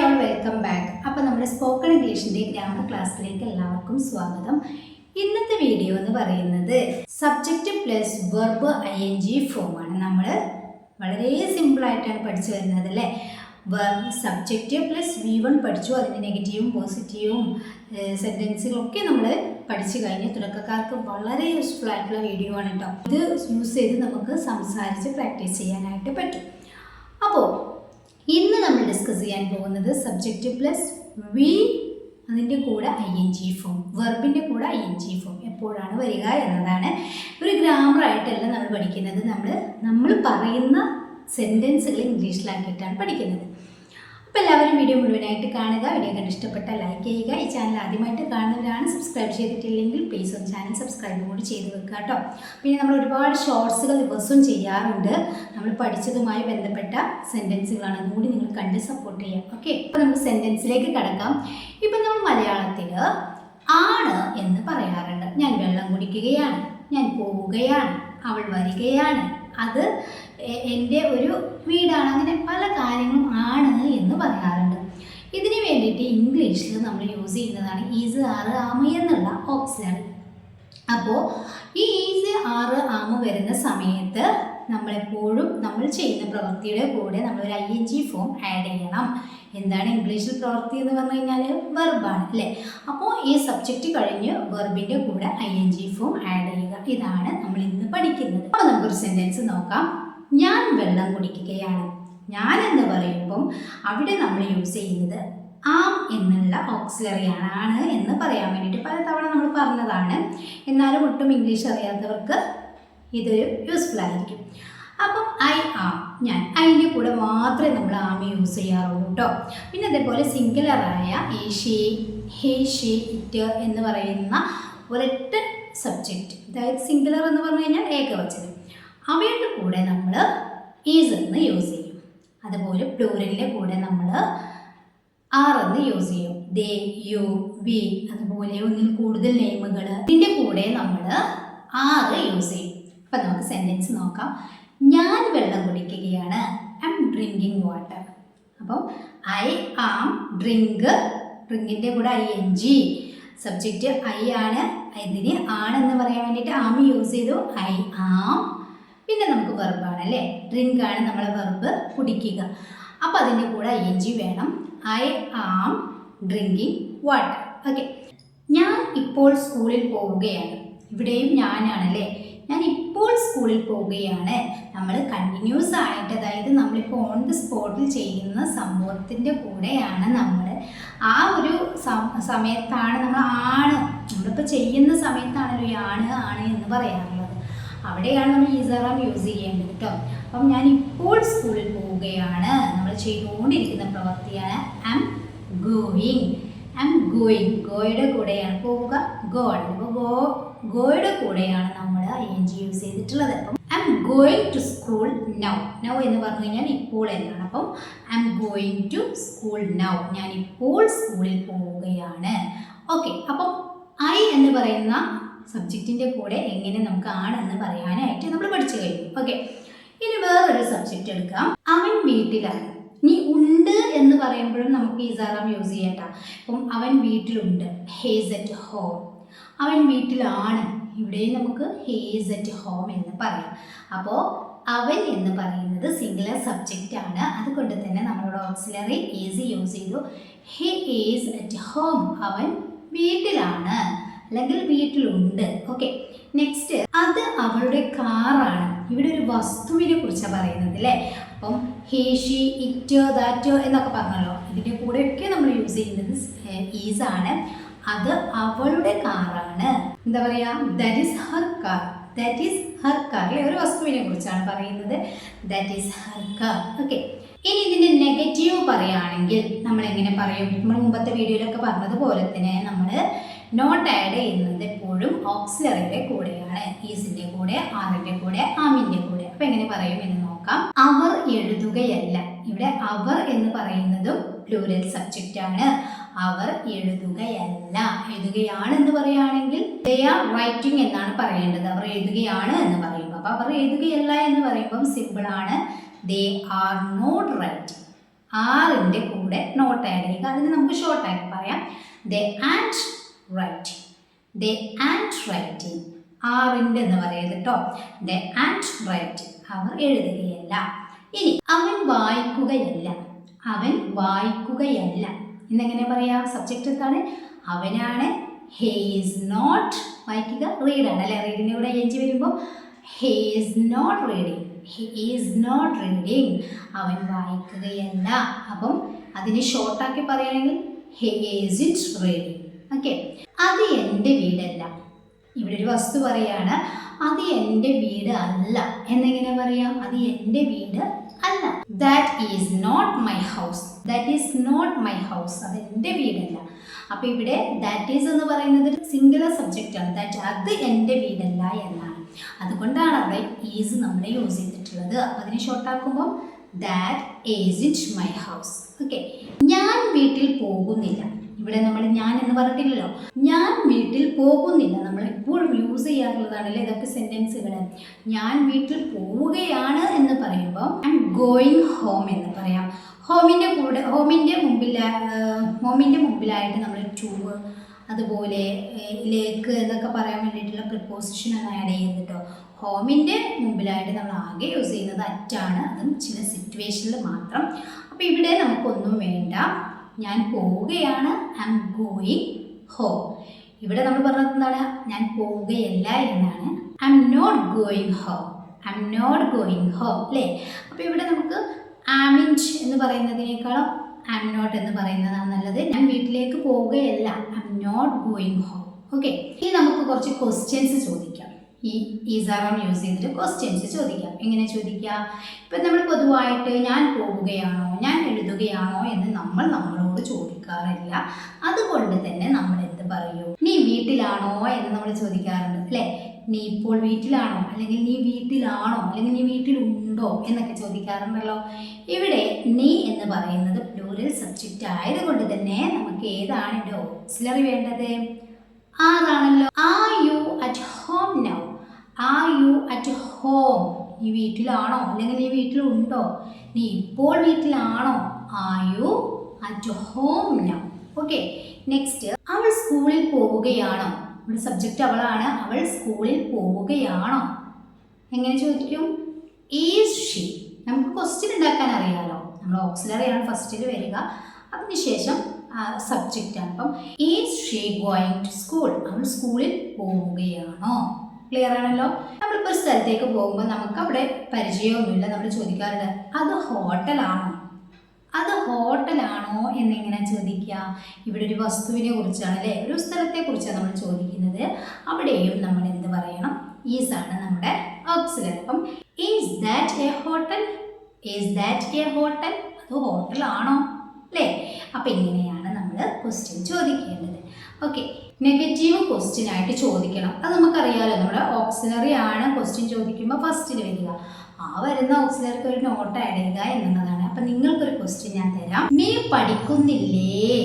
All welcome back. അപ്പോൾ നമ്മുടെ spoken ഇംഗ്ലീഷിൻ്റെ grammar ക്ലാസ്സിലേക്ക് എല്ലാവർക്കും സ്വാഗതം. ഇന്നത്തെ വീഡിയോ എന്ന് പറയുന്നത് സബ്ജക്റ്റ് പ്ലസ് വെർബ് ING ഫോമാണ്. നമ്മൾ വളരെ സിമ്പിളായിട്ടാണ് പഠിച്ചു വരുന്നത് അല്ലേ. സബ്ജക്റ്റ് പ്ലസ് V1 പഠിച്ചു, അതിൻ്റെ നെഗറ്റീവും പോസിറ്റീവും സെൻറ്റൻസുകളൊക്കെ നമ്മൾ പഠിച്ചു കഴിഞ്ഞ് തുടക്കക്കാർക്ക് വളരെ യൂസ്ഫുൾ ആയിട്ടുള്ള വീഡിയോ ആണ് കേട്ടോ. ഇത് യൂസ് ചെയ്ത് നമുക്ക് സംസാരിച്ച് പ്രാക്ടീസ് ചെയ്യാനായിട്ട് പറ്റും. അപ്പോൾ ഇന്ന് നമ്മൾ ഡിസ്കസ് ചെയ്യാൻ പോകുന്നത് സബ്ജക്റ്റ് പ്ലസ് വി അതിൻ്റെ കൂടെ ING ഫോം, വെർബിൻ്റെ കൂടെ ING ഫോം എപ്പോഴാണ് വരിക എന്നതാണ്. ഒരു ഗ്രാമറായിട്ടല്ല നമ്മൾ പഠിക്കുന്നത്, നമ്മൾ പറയുന്ന സെൻറ്റൻസുകൾ ഇംഗ്ലീഷിലാക്കിയിട്ടാണ് പഠിക്കുന്നത്. അപ്പോൾ എല്ലാവരും വീഡിയോ മുഴുവനായിട്ട് കാണുക. വീഡിയോ കണ്ട് ഇഷ്ടപ്പെട്ടാൽ ലൈക്ക് ചെയ്യുക. ഈ ചാനൽ ആദ്യമായിട്ട് കാണുന്നവരാണ്, സബ്സ്ക്രൈബ് ചെയ്തിട്ടില്ലെങ്കിൽ പ്ലീസ് ഒന്ന് ചാനൽ സബ്സ്ക്രൈബ് കൂടി ചെയ്ത് വെക്കുക കേട്ടോ. പിന്നെ നമ്മൾ ഒരുപാട് ഷോർട്സുകൾ ദിവസവും ചെയ്യാറുണ്ട്, നമ്മൾ പഠിച്ചതുമായി ബന്ധപ്പെട്ട സെൻറ്റൻസുകളാണ്. അതുകൂടി നിങ്ങൾ കണ്ട് സപ്പോർട്ട് ചെയ്യാം. ഓക്കെ, അപ്പോൾ നമുക്ക് സെൻറ്റൻസിലേക്ക് കടക്കാം. ഇപ്പം നമ്മൾ മലയാളത്തിൽ ആണ് എന്ന് പറയാറുണ്ട്. ഞാൻ വെള്ളം കുടിക്കുകയാണ്, ഞാൻ പോവുകയാണ്, അവൾ വരികയാണ്, അത് എൻ്റെ ഒരു വീടാണ്, അങ്ങനെ പല കാര്യങ്ങളും ആണ് എന്ന് പറയാറുണ്ട്. ഇതിന് വേണ്ടിയിട്ട് ഇംഗ്ലീഷിൽ നമ്മൾ യൂസ് ചെയ്യുന്നതാണ് ഈസ്, ആറ്, ആമ എന്നുള്ള ഓക്സിലറി. അപ്പോൾ ഈ ഈസ്, ആറ്, ആമ വരുന്ന സമയത്ത് നമ്മളെപ്പോഴും നമ്മൾ ചെയ്യുന്ന പ്രവൃത്തിയുടെ കൂടെ നമ്മളൊരു ING ഫോം ആഡ് ചെയ്യണം. എന്താണ് ഇംഗ്ലീഷിൽ പ്രവൃത്തി എന്ന് പറഞ്ഞു കഴിഞ്ഞാൽ വെർബാണ് അല്ലേ. അപ്പോൾ ഈ സബ്ജക്റ്റ് കഴിഞ്ഞ് വെർബിൻ്റെ കൂടെ ING ഫോം ആഡ് ചെയ്യുക. ഇതാണ് നമ്മൾ ഇന്ന് പഠിക്കുന്നത്. അപ്പോൾ നമുക്കൊരു സെൻറ്റൻസ് നോക്കാം. ഞാൻ വെള്ളം കുടിക്കുകയാണ്. ഞാൻ എന്ന് പറയുമ്പം അവിടെ നമ്മൾ യൂസ് ചെയ്യുന്നത് ആം എന്നുള്ള ഓക്സിലറിയാണ്. ആണ് എന്ന് പറയാൻ വേണ്ടിയിട്ട് പലതവണ നമ്മൾ പറഞ്ഞതാണ്, എന്നാലും ഒട്ടും ഇംഗ്ലീഷ് അറിയാത്തവർക്ക് ഇതൊരു യൂസ്ഫുൾ ആയിരിക്കും. അപ്പം ഐ ആം, ഞാൻ, അതിൻ്റെ കൂടെ മാത്രമേ നമ്മൾ ആം യൂസ് ചെയ്യാറുള്ളൂ കേട്ടോ. പിന്നെ അതേപോലെ സിംഗുലറായ ഷീ, ഹേ, ഷീ, ഇറ്റ് എന്ന് പറയുന്ന ഒരൊറ്റ സബ്ജക്റ്റ്, അതായത് സിംഗുലർ എന്ന് പറഞ്ഞു കഴിഞ്ഞാൽ ഏകവചനം, അവയുടെ കൂടെ നമ്മൾ ഈസ് എന്ന് യൂസ് ചെയ്യും. അതുപോലെ പ്ലൂറലിൻ്റെ കൂടെ നമ്മൾ ആർ എന്ന് യൂസ് ചെയ്യും. ദേ, യു, വി, അതുപോലെ ഒന്നിൽ കൂടുതൽ നെയിമുകൾ, ഇതിൻ്റെ കൂടെ നമ്മൾ ആറ് യൂസ് ചെയ്യും. അപ്പം നമുക്ക് സെൻറ്റൻസ് നോക്കാം. ഞാൻ വെള്ളം കുടിക്കുകയാണ്, ഐ എം ഡ്രിങ്കിങ് വാട്ടർ. അപ്പം ഐ ആം ഡ്രിങ്ക്, ഡ്രിങ്കിൻ്റെ കൂടെ ING, സബ്ജക്റ്റ് ഐ ആണ്, ഇതിന് ആണെന്ന് പറയാൻ വേണ്ടിയിട്ട് ആം യൂസ് ചെയ്തു, ഐ ആം. പിന്നെ നമുക്ക് വെർബാണ് അല്ലേ, ഡ്രിങ്ക് ആണ് നമ്മളെ വെർബ്, കുടിക്കുക. അപ്പോൾ അതിൻ്റെ കൂടെ ING വേണം. I am drinking water. Okay, ഞാൻ ഇപ്പോൾ സ്കൂളിൽ പോവുകയാണ്. ഇവിടെയും ഞാനാണല്ലേ, ഞാൻ ഇപ്പോൾ സ്കൂളിൽ പോവുകയാണ്. നമ്മൾ കണ്ടിന്യൂസ് ആയിട്ട്, അതായത് നമ്മളിപ്പോൾ ഓൺ ദി സ്പോട്ടിൽ ചെയ്യുന്ന സംഭവത്തിൻ്റെ കൂടെയാണ് നമ്മൾ ആ ഒരു സമയത്താണ് നമ്മൾ ആണ്, നമ്മളിപ്പോൾ ചെയ്യുന്ന സമയത്താണല്ലോ ഈ ആണ് എന്ന് പറയാറുള്ളത്. അവിടെയാണ് നമ്മൾ ഈസറാം യൂസ് ചെയ്യേണ്ടത് കേട്ടോ. അപ്പം ഞാൻ ഇപ്പോൾ സ്കൂളിൽ പോവുകയാണ്, നമ്മൾ ചെയ്തുകൊണ്ടിരിക്കുന്ന പ്രവൃത്തിയാണ് I M going. I M going, ഗോയുടെ കൂടെയാണ് പോവുക, ഗോ ആണ്. അപ്പോൾ ഗോയുടെ കൂടെയാണ് നമ്മൾ ING യൂസ് ചെയ്തിട്ടുള്ളത്. അപ്പം I M going to school now. Now എന്ന് പറഞ്ഞു കഴിഞ്ഞാൽ ഇപ്പോൾ എന്നാണ്. അപ്പം I M going to school now, ഞാൻ ഇപ്പോൾ സ്കൂളിൽ പോവുകയാണ്. ഓക്കെ, അപ്പം ഐ എന്ന് പറയുന്ന സബ്ജക്റ്റിൻ്റെ കൂടെ എങ്ങനെ നമുക്ക് ആണെന്ന് പറയാനായിട്ട് നമ്മൾ പഠിച്ചു കഴിഞ്ഞു. ഓക്കെ, ഇനി വേറൊരു സബ്ജക്റ്റ് എടുക്കാം. അവൻ വീട്ടിലാണ്. ഇനി ഉണ്ട് എന്ന് പറയുമ്പോഴും നമുക്ക് ഈസാറാം യൂസ് ചെയ്യണ്ട. അപ്പം അവൻ വീട്ടിലുണ്ട്, ഹേസ് അറ്റ് ഹോം. അവൻ വീട്ടിലാണ്, ഇവിടെയും നമുക്ക് ഹേസ് അറ്റ് ഹോം എന്ന് പറയാം. അപ്പോൾ അവൻ എന്ന് പറയുന്നത് സിംഗുലർ സബ്ജക്റ്റ് ആണ്, അതുകൊണ്ട് തന്നെ നമ്മളോട് ഓക്സിലറി ഈസ് യൂസ് ചെയ്തു. ഹി ഈസ് അറ്റ് ഹോം, അവൻ വീട്ടിലാണ് അല്ലെങ്കിൽ വീട്ടിലുണ്ട്. ഓക്കെ, നെക്സ്റ്റ്, അത് അവളുടെ കാറാണ്. ഇവിടെ ഒരു വസ്തുവിനെ കുറിച്ചാണ് പറയുന്നത് അല്ലേ. അപ്പം ഹേ, ഷീ, ഇറ്റ്, ദാറ്റ് എന്നൊക്കെ പറഞ്ഞല്ലോ, ഇതിൻ്റെ കൂടെയൊക്കെ നമ്മൾ യൂസ് ചെയ്യുന്നത് ഈസ് ആണ്. അത് അവളുടെ കാറാണ്. എന്താ പറയുക, that is Har car. That is Har car അല്ലേ, ഒരു വസ്തുവിനെ കുറിച്ചാണ് പറയുന്നത്, that is Har car. Okay, ഇനി ഇതിൻ്റെ നെഗറ്റീവ് പറയുകയാണെങ്കിൽ നമ്മൾ എങ്ങനെ പറയും? നമ്മൾ മുമ്പത്തെ വീഡിയോയിലൊക്കെ പറഞ്ഞതുപോലെ തന്നെ നമ്മൾ നോട്ട് ആഡ് ചെയ്യുന്നത് എപ്പോഴും ഓക്സിലറിയുടെ കൂടെയാണ്, ഈസിൻ്റെ കൂടെ, ആറിൻ്റെ കൂടെ, ആമിൻ്റെ കൂടെ. അപ്പം എങ്ങനെ പറയും എന്ന് നോക്കാം. അവർ എഴുതുകയല്ല. ഇവിടെ അവർ എന്ന് പറയുന്നതും പ്ലൂറൽ സബ്ജക്റ്റ് ആണ്. അവർ എഴുതുകയല്ല. എഴുതുകയാണെന്ന് പറയുകയാണെങ്കിൽ ദേ ആർ റൈറ്റിംഗ് എന്നാണ് പറയേണ്ടത്. അവർ എഴുതുകയാണ് എന്ന് പറയുമ്പോൾ, അപ്പോൾ അവർ എഴുതുകയല്ല എന്ന് പറയുമ്പം സിമ്പിളാണ്, ദേ ആർ നോട്ട് റൈറ്റിംഗ്. ആറിൻ്റെ കൂടെ നോട്ട് നോട്ട് ആഡ് ചെയ്യുക. അതിന് നമുക്ക് ഷോർട്ടാക്കി പറയാം. They and writing. They and writing. ആറിൻ്റെ എന്ന് പറയുന്നത് കേട്ടോ. They and writing. അവർ എഴുതുകയല്ല. ഇനി അവൻ വായിക്കുകയല്ല. അവൻ വായിക്കുകയല്ല എന്നെങ്ങനെ പറയാം? സബ്ജക്റ്റ് എന്താണ്? അവനാണ്. ഹി ഈസ് നോട്ട് വായിക്കുക. റീഡാണ് അല്ലേ? റീഡിൻ്റെ കൂടെ എഞ്ചി വരുമ്പോൾ he is not reading. He is not reading. അവൻ വായിക്കുകയല്ല. അപ്പം അതിന് ഷോർട്ടാക്കി പറയുകയാണെങ്കിൽ ഹി ഈസിൻറ്റ് റീഡിങ്. ഓക്കെ. അത് എൻ്റെ വീടല്ല. ഇവിടെ ഒരു വസ്തു പറയാണ്, അത് എൻ്റെ വീട് അല്ല എന്നെങ്ങനെ പറയാം? അത് എൻ്റെ വീട് അല്ല. That is not my house. That is not my house. അത് എൻ്റെ വീടല്ല. അപ്പോൾ ഇവിടെ ദാറ്റ് ഈസ് എന്ന് പറയുന്നത് സിംഗുലർ സബ്ജക്റ്റ് ആണ്. ദാറ്റ് അത് എൻ്റെ വീടല്ല എന്നാണ്. അതുകൊണ്ടാണ് അവിടെ ഈസ് നമ്മൾ യൂസ് ചെയ്തിട്ടുള്ളത്. അപ്പോൾ അതിനെ ഷോർട്ടാക്കുമ്പോൾ that isn't my house. Okay. ഞാൻ വീട്ടിൽ പോകുന്നില്ല. ഇവിടെ നമ്മൾ ഞാൻ എന്ന് പറഞ്ഞിട്ടില്ലല്ലോ. ഞാൻ വീട്ടിൽ പോകുന്നില്ല നമ്മൾ എപ്പോഴും യൂസ് ചെയ്യാറുള്ളതാണല്ലേ ഇതൊക്കെ സെൻറ്റൻസുകൾ. ഞാൻ വീട്ടിൽ പോവുകയാണ് എന്ന് പറയുമ്പോൾ ഐ എം ഗോയിങ് ഹോം എന്ന് പറയാം. ഹോമിൻ്റെ മുമ്പിലായിട്ട് നമ്മൾ ടു, അതുപോലെ ലേക്ക് എന്നൊക്കെ പറയാൻ വേണ്ടിയിട്ടുള്ള പ്രിപ്പോസിഷൻ ഒന്ന് ആഡ് ചെയ്യുന്നുട്ടോ. ഹോമിൻ്റെ മുമ്പിലായിട്ട് നമ്മൾ ആകെ യൂസ് ചെയ്യുന്നത് അറ്റാണ്. അതും ചില സിറ്റുവേഷനിൽ മാത്രം. അപ്പോൾ ഇവിടെ നമുക്കൊന്നും വേണ്ട. ഞാൻ പോവുകയാണ്. I M going home. ഇവിടെ നമ്മൾ പറഞ്ഞത് എന്താണ്? ഞാൻ പോവുകയല്ല എന്നാണ്. I M not going home. I M not going home അല്ലേ? അപ്പോൾ ഇവിടെ നമുക്ക് ആമിൻറ്റ് എന്ന് പറയുന്നതിനേക്കാളും ഐ എം നോട്ട് എന്ന് പറയുന്നതാണ് നല്ലത്. ഞാൻ വീട്ടിലേക്ക് പോവുകയല്ല. I M not going home. Okay. ഇനി നമുക്ക് കുറച്ച് ക്വസ്റ്റ്യൻസ് ചോദിക്കാം. ഈ ഈസ് ആർ ഓൺ യൂസ് ചെയ്തിട്ട് ക്വസ്റ്റ്യൻസ് ചോദിക്കാം. എങ്ങനെ ചോദിക്കാം? ഇപ്പം നമ്മൾ പൊതുവായിട്ട് ഞാൻ പോവുകയാണോ, ഞാൻ എഴുതുകയാണോ എന്ന് നമ്മളോട് ചോദിക്കാറില്ല. അതുകൊണ്ട് തന്നെ നമ്മൾ എന്ത് പറയൂ? നീ വീട്ടിലാണോ എന്ന് നമ്മൾ ചോദിക്കാറുണ്ട് അല്ലേ? നീ ഇപ്പോൾ വീട്ടിലാണോ, അല്ലെങ്കിൽ നീ വീട്ടിലാണോ, അല്ലെങ്കിൽ നീ വീട്ടിലുണ്ടോ എന്നൊക്കെ ചോദിക്കാറുണ്ടല്ലോ. ഇവിടെ നീ എന്ന് പറയുന്നത് പ്ലൂറൽ സബ്ജക്റ്റ് ആയതുകൊണ്ട് തന്നെ നമുക്ക് ഏതാണ് ഇവിടെ ഓക്സിലറി വേണ്ടത്? ആറാണല്ലോ. Are you at home now? Are you at home? നീ വീട്ടിലാണോ, അല്ലെങ്കിൽ നീ വീട്ടിലുണ്ടോ? നീ ഇപ്പോൾ വീട്ടിലാണോ? Are you at home now? Okay. Next, അവൾ സ്കൂളിൽ പോവുകയാണോ? ഇവിടെ സബ്ജക്റ്റ് അവളാണ്. അവൾ സ്കൂളിൽ പോവുകയാണോ? എങ്ങനെ ചോദിക്കും? Is she. നമുക്ക് ക്വസ്റ്റ്യൻ ഉണ്ടാക്കാൻ അറിയാലോ. നമ്മൾ ഓക്സിലറിയാണ് ഫസ്റ്റിൽ വരിക, അതിനുശേഷം സബ്ജക്റ്റാണ്. അപ്പം is she going to school? അവൾ സ്കൂളിൽ പോവുകയാണോ? ക്ലിയർ ആണല്ലോ. നമ്മളിപ്പോൾ ഒരു സ്ഥലത്തേക്ക് പോകുമ്പോൾ നമുക്ക് അവിടെ പരിചയമൊന്നുമില്ല. നമ്മൾ ചോദിക്കാറുണ്ട് അത് ഹോട്ടലാണോ? അത് ഹോട്ടലാണോ എന്നിങ്ങനെ ചോദിക്കുക. ഇവിടെ ഒരു വസ്തുവിനെ കുറിച്ചാണ് അല്ലേ, ഒരു സ്ഥലത്തെ കുറിച്ചാണ് നമ്മൾ ചോദിക്കുന്നത്. അവിടെയും നമ്മൾ എന്ത് പറയണം? ഈസ് ആണ് നമ്മുടെ ഓക്സിലറി. അപ്പം is that A hotel? Is that A hotel? അത് ഹോട്ടലാണോ അല്ലേ? അപ്പം ഇങ്ങനെയാണ് നമ്മൾ ക്വസ്റ്റ്യൻ ചോദിക്കേണ്ടത്. ഓക്കെ. നെഗറ്റീവ് ക്വസ്റ്റ്യൻ ആയിട്ട് ചോദിക്കണം. അത് നമുക്കറിയാമല്ലോ. നമ്മുടെ ഓക്സിലറി ആണ് ക്വസ്റ്റ്യൻ ചോദിക്കുമ്പോൾ ഫസ്റ്റിൽ വരിക. ആ വരുന്ന ഓക്സിലറിക്ക് ഒരു നോട്ട് ആഡ് ചെയ്യുക എന്നുള്ളതാണ്. അപ്പം നിങ്ങൾക്കൊരു ക്വസ്റ്റ്യൻ ഞാൻ തരാം. നീ പഠിക്കുന്നില്ലേ?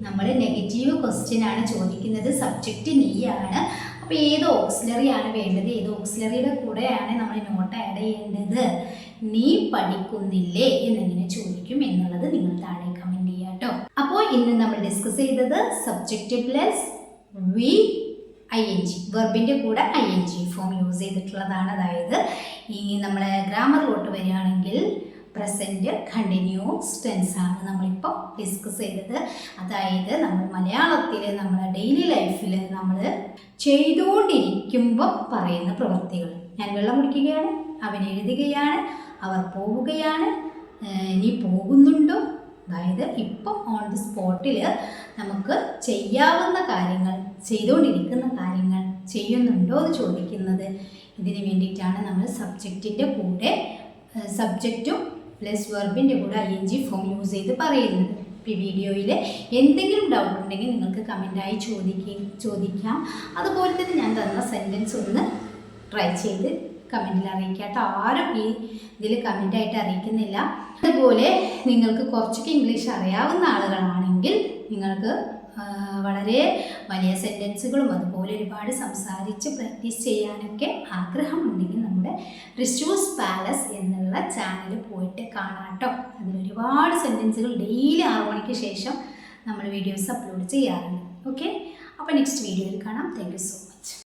നമ്മൾ നെഗറ്റീവ് ക്വസ്റ്റ്യൻ ആണ് ചോദിക്കുന്നത്. സബ്ജക്റ്റ് നീയാണ്. അപ്പോൾ ഏത് ഓക്സിലറി ആണ് വേണ്ടത്? ഏത് ഓക്സിലറിയുടെ കൂടെയാണ് നമ്മൾ നോട്ട് ആഡ് ചെയ്യേണ്ടത്? നീ പഠിക്കുന്നില്ലേ എന്നെങ്ങനെ ചോദിക്കും എന്നുള്ളത് നിങ്ങൾ താഴെ കമൻറ്റ് ചെയ്യാം കേട്ടോ. അപ്പോൾ ഇന്ന് നമ്മൾ ഡിസ്കസ് ചെയ്തത് subject plus V I N G, വെർബിൻ്റെ കൂടെ I N G form use ചെയ്തിട്ടുള്ളതാണ്. അതായത് ഈ നമ്മൾ ഗ്രാമറിലോട്ട് വരികയാണെങ്കിൽ പ്രസൻറ്റ് കണ്ടിന്യൂസ് ടെൻസ് ആണ് നമ്മളിപ്പോൾ ഡിസ്കസ് ചെയ്തത്. അതായത് നമ്മൾ മലയാളത്തിൽ നമ്മൾ ഡെയിലി ലൈഫിൽ നമ്മൾ ചെയ്തുകൊണ്ടിരിക്കുമ്പോൾ പറയുന്ന പ്രവൃത്തികൾ. ഞാൻ വെള്ളം കുടിക്കുകയാണ്, അവൻ എഴുതുകയാണ്, അവർ പോവുകയാണ്, നീ പോകുന്നുണ്ടോ? അതായത് ഇപ്പം ഓൺ ദി സ്പോട്ടിൽ നമുക്ക് ചെയ്യാവുന്ന കാര്യങ്ങൾ, ചെയ്തുകൊണ്ടിരിക്കുന്ന കാര്യങ്ങൾ ചെയ്യുന്നുണ്ടോ എന്ന് ചോദിക്കുന്നത്. ഇതിന് വേണ്ടിയിട്ടാണ് നമ്മൾ സബ്ജക്റ്റിൻ്റെ കൂടെ സബ്ജക്റ്റും പ്ലസ് വെർബിൻ്റെ കൂടെ I N G form use ചെയ്ത് പറയുന്നത്. ഈ വീഡിയോയിൽ എന്തെങ്കിലും ഡൗട്ട് ഉണ്ടെങ്കിൽ നിങ്ങൾക്ക് കമൻറ്റായി ചോദിക്കാം. അതുപോലെ തന്നെ ഞാൻ തന്ന സെൻറ്റൻസ് ഒന്ന് ട്രൈ ചെയ്ത് കമൻറ്റിൽ അറിയിക്കാം കേട്ടോ. ആരും ഈ ഇതിൽ കമൻറ്റായിട്ട് അറിയിക്കുന്നില്ല. അതുപോലെ നിങ്ങൾക്ക് കുറച്ചൊക്കെ ഇംഗ്ലീഷ് അറിയാവുന്ന ആളുകളാണെങ്കിൽ നിങ്ങൾക്ക് വളരെ വലിയ സെൻറ്റൻസുകളും അതുപോലെ ഒരുപാട് സംസാരിച്ച് പ്രാക്ടീസ് ചെയ്യാനൊക്കെ ആഗ്രഹമുണ്ടെങ്കിൽ നമ്മുടെ റിഷൂസ് പാലസ് എന്നുള്ള ചാനൽ പോയിട്ട് കാണാം കേട്ടോ. അതിലൊരുപാട് സെൻറ്റൻസുകൾ ഡെയിലി 6 മണിക്ക് ശേഷം നമ്മൾ വീഡിയോസ് അപ്ലോഡ് ചെയ്യാറുണ്ട്. ഓക്കെ, അപ്പോൾ നെക്സ്റ്റ് വീഡിയോയിൽ കാണാം. Thank you so much.